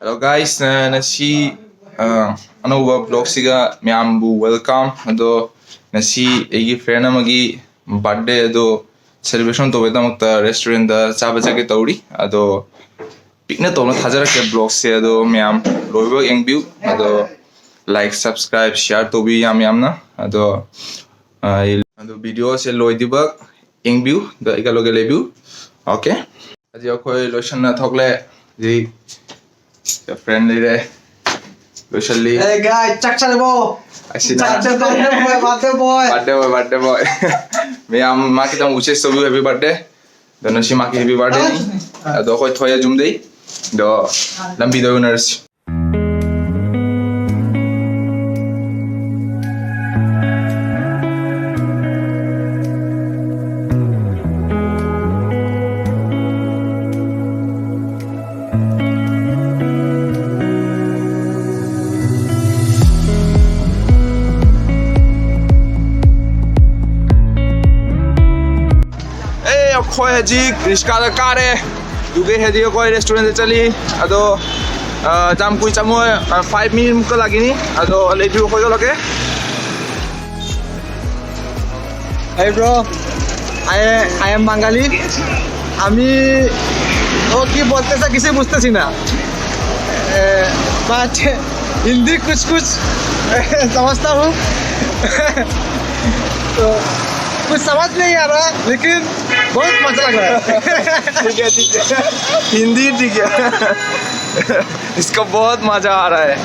Hello guys, nasi anova vlog siga Meyambu welcome. Ado nasi egi friend amagi birthday ado celebration to bedamakta restaurant da chaba jage tauri. Ado pikna tona thajara ke vlog se ado Meyam loiba engbiu. Ado like subscribe share to bi yam na. Ado video se loidiba engbiu da igaloge lebiu. Okay. Aji akoi lotion na thokle ji friendly day. Usually. Hey guys, check bo. Birthday boy. Me am kita uche sobi happy birthday. Dono si maki happy birthday ni. Do koi thoya jum dei. Do lambi do nurse. खोए जी रिश्का दा कारे दुगे है दियो कोई restaurant से चली अदो जाम कुछ चमो 5 मिनट मुक्का लागिनी अदो लेबियो कोई लगे Hey bro, I am Bengali. আমি ও কি বলতেছে কিছু বুঝতেছি না बट हिंदी कुछ कुछ समझता हूँ तो कुछ समझ नहीं आ रहा लेकिन बहुत मजा लग रहा है ठीक है हिंदी ठीक है इसका बहुत मजा आ रहा है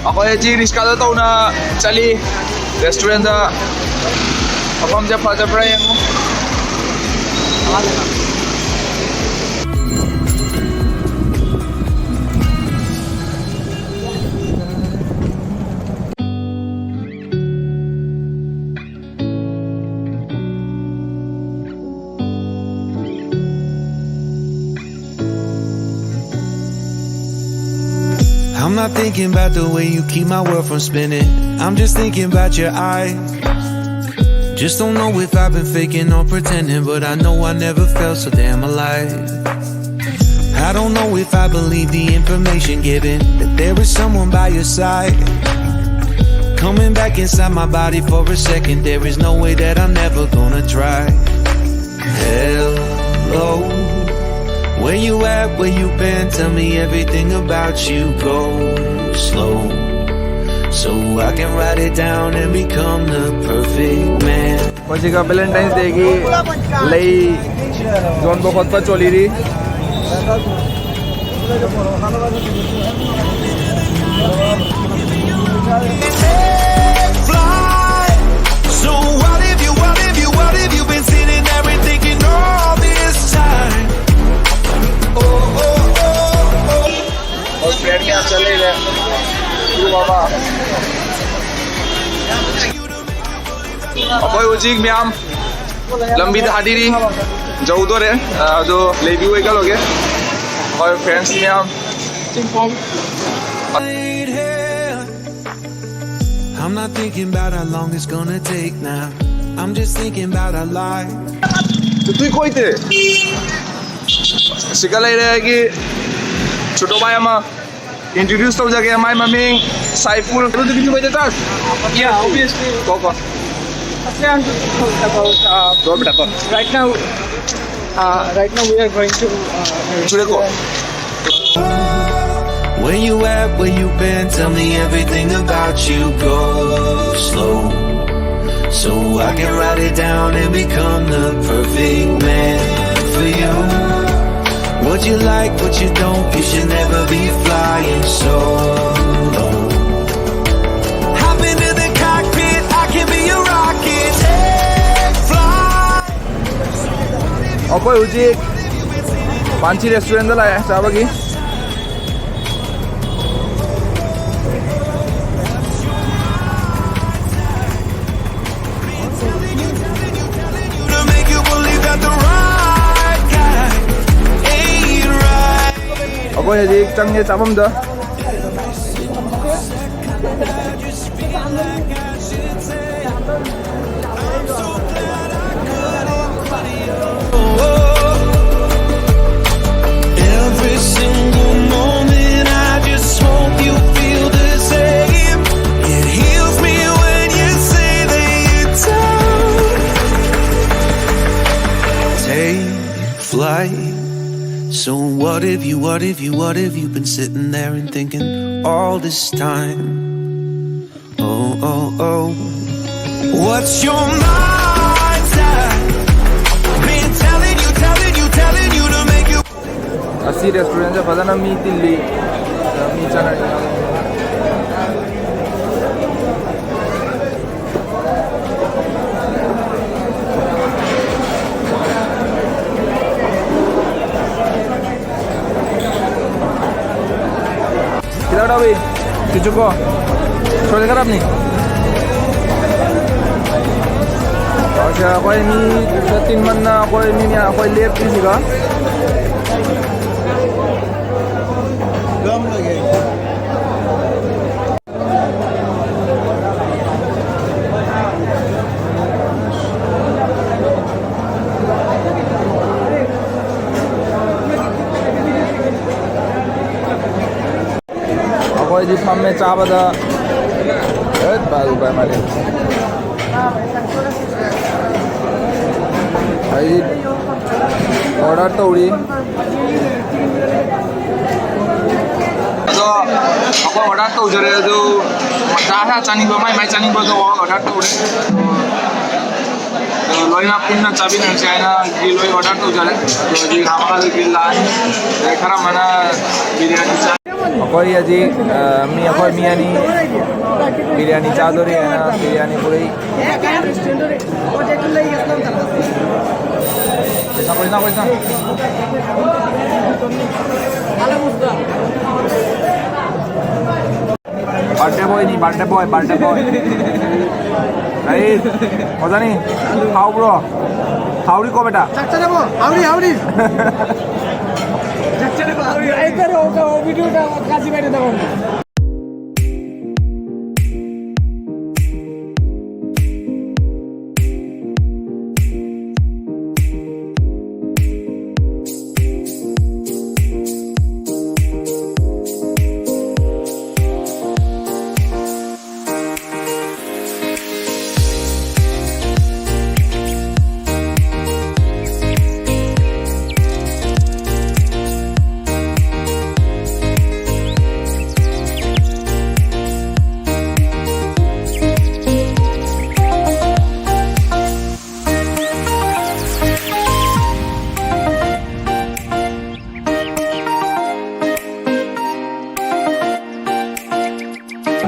Ako ji riska da to na chali restaurant da apam ja phaja pra yang I'm not thinking about the way you keep my world from spinning. I'm just thinking about your eyes. Just don't know if I've been faking or pretending, but I know I never felt so damn alive. I don't know if I believe the information given, that there is someone by your side. Coming back inside my body for a second, there is no way that I'm never gonna try. Hello, where you at, where you been, tell me everything about you. Go slow, so I can write it down and become the perfect man. Kasi ka Valentine Day ki lay John बहुत पर चली रही Fly. So what have you been sitting there and thinking all this time? और friend के यहाँ चले गए बाबा अबे उचिक में हम लंबी दाढ़ी रही जो उधर है जो लेबी हुए कल हो गए और फ्रेंड्स में हम I'm not thinking about how long it's gonna take now. I'm just thinking about our life. तो तू कोई थे सिकल ही रहे कि छोटो भाई हम introduce to jage my mami Saiful itu gitu baca tas Yeah, obviously. kok About right now we are going to sudah kok Where you at, where you been, tell me everything about you. Go slow, so I can write it down and become the perfect man for you. what you like, what you don't. You should never be flying solo. Hop into the cockpit, I can be your rocket. Take flight. Ako'y hujik Panchi restaurant da laya chabagi. To make you believe that the right guy ain't right. Ako'y hujik changye chabam da. Every single moment, I just hope you feel the same. It heals me when you say that you're down. Take flight. So what if you've been sitting there and thinking all this time? Oh. What's your mind's at? Been telling you to make you. Asi restaurant ja badana mi tilli mi chana. Kita udah bi, cukup. Soalnya kan ni. अच्छा कोई मी 3 मन कोई मी या कोई लेप किसी का गम लगे कोई जिस में चा बदा बाल उपाय मारे भाई ऑर्डर तो उड़ी तो aku order tuh jadi itu cara cani gua mai cani gua tuh order tuh udah loi na punna cabi na China loi order tuh jadi jadi hamaral gillan dekara mana biryani cha aku ya ji mi aku miani biryani cha dori na biryani puri Koisa. Birthday boy. Right? Maza nahi? How bro? Howdy ko beta? चले वो howdy चले वो howdy इधर होगा वो video का काजी बैठे था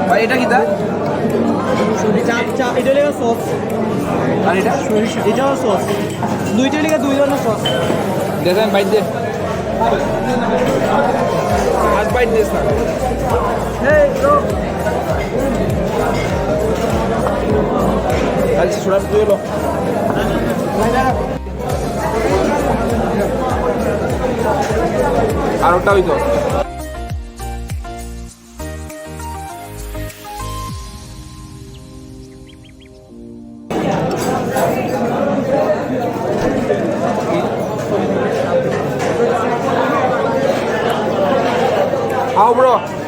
ভাই এটা কি দা চাপ এটা লেগে সস আর এটা এটাও সস দুইটা লেগে দুই ধরনের সস দেখেন বাইট দে আজ বাইট দিস না এই ব্রো আচ্ছা Shourov তুই এলো আর ওটা হইতো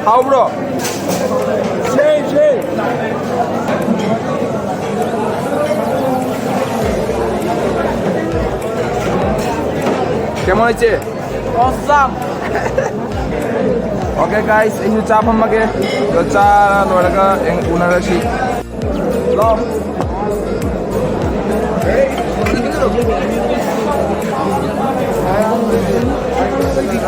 How bro? সেই কেমন হয়েছে awesome Okay guys, ini ucap আমাকে তো চা লড়কা উনারাশি লো এই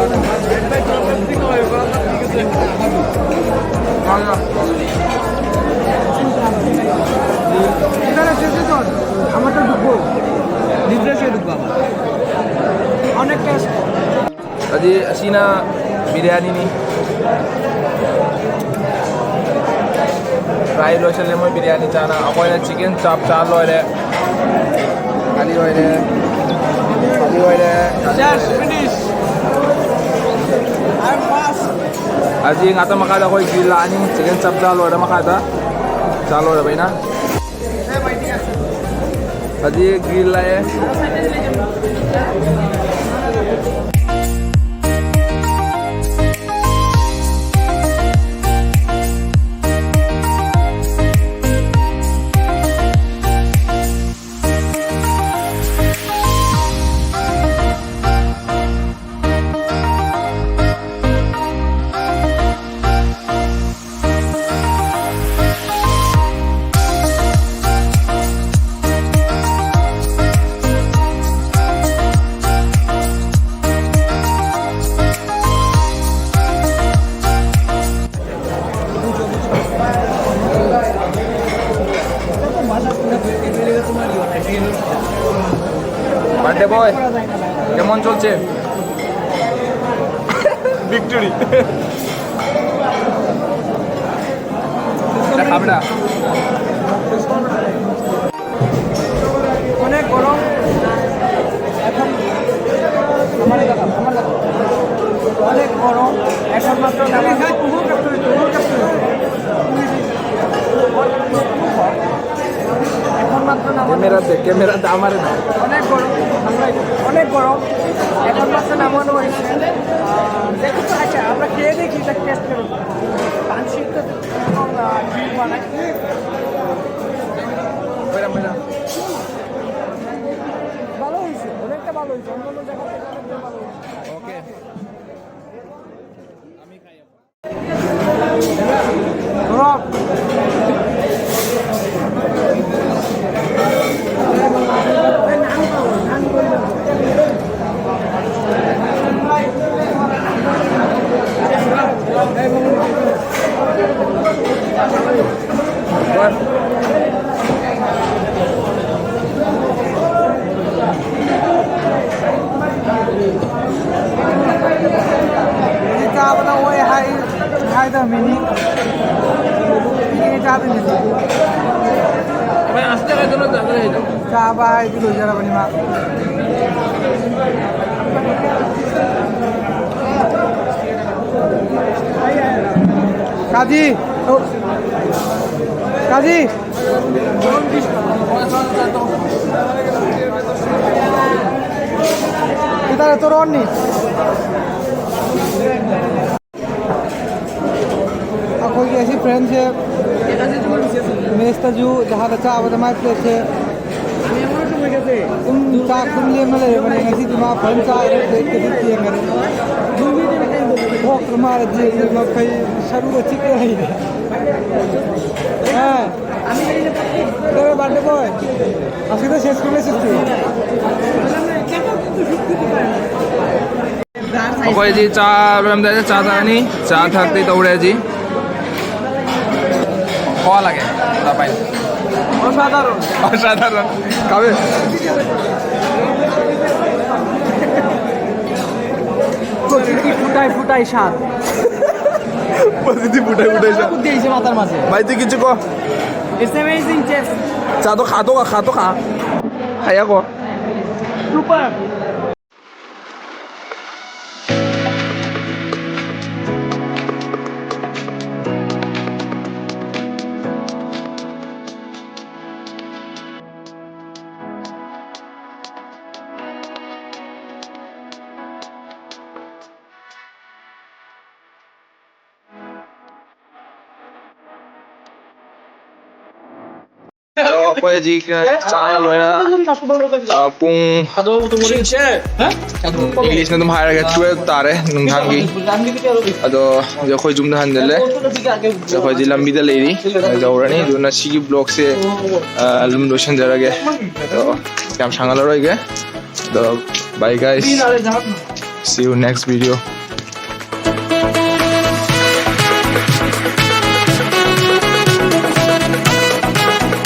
এখানে শেষে চল আমারটা ঢুকবো রিফ্রেশ হয়ে ঢুকবো আমার অনেক test Tadi Asina biryani ni. Fried lotion lemon biryani chana. Ako yung chicken chop chalo ere. Kali ere. Kali ere. Yes, finish. I'm fast. Aji ngata makada ko grill ani chicken chop chalo ere makada. Chalo ere bhai na. Aji grill la hai. Birthday boy, কেমন চলছে? Victory. খাবে না? অনেক গরম এখন অনেক গরম এখন মাত্র এখন মাত্র ক্যামেরাতে আমার না অনেক গরম অনেক গরম এখন মাত্র নামানো হয়েছে দেখুন তো আচ্ছা আমরা খেয়ে দেখি এটা টেস্ট করুন পান সিদ্ধ এবং ঘি বানাই ভালো হয়েছে অনেকটা ভালো হয়েছে অন্য অন্য জায়গা থেকে অনেকটা ভালো হয়েছে ওকে Shourov the mini ভাই আসতে গেছে না জায়গা হয়ে যাও চা বাই দিল যারা বলি মা কাজী কাজী এটা তোর অন্যি कोई ऐसी फ्रेंड है मेस्ता जो जहाँ बच्चा आवाज़ हमारे प्लेस है तुम चाक तुम लिए मिले मैंने ऐसी तुम्हारा फ्रेंड चा देख के दिखती है मेरे वो तुम्हारा जी मैं कहीं शुरू अच्छी कर रही है हाँ तेरे बर्थडे बॉय আসলে তো শেষ করে এসেছি ওই জি চা রমদান চা দানি চা থাকতেই দৌড়ে জি খাওয়া লাগে না পাই অসাধারণ অসাধারণ খাবে ফুটাই ফুটাই স্বাদ পজিটিভ ফুটাই ফুটাই চা দিয়েছে মাথার মাঝে ভাই তুই কিছু কো ইটস অ্যামেজিং টেস্ট চা তো খা খাইয়া কো super Pwede ka sana lo na pung English na tum hire ka 12 tare nung hangi ado jo khoi jum na handle jo khoi di lambi da lady jo rani do na sigi blog se alum lotion jara ge to kam sangalo roi ge to bye guys see you next video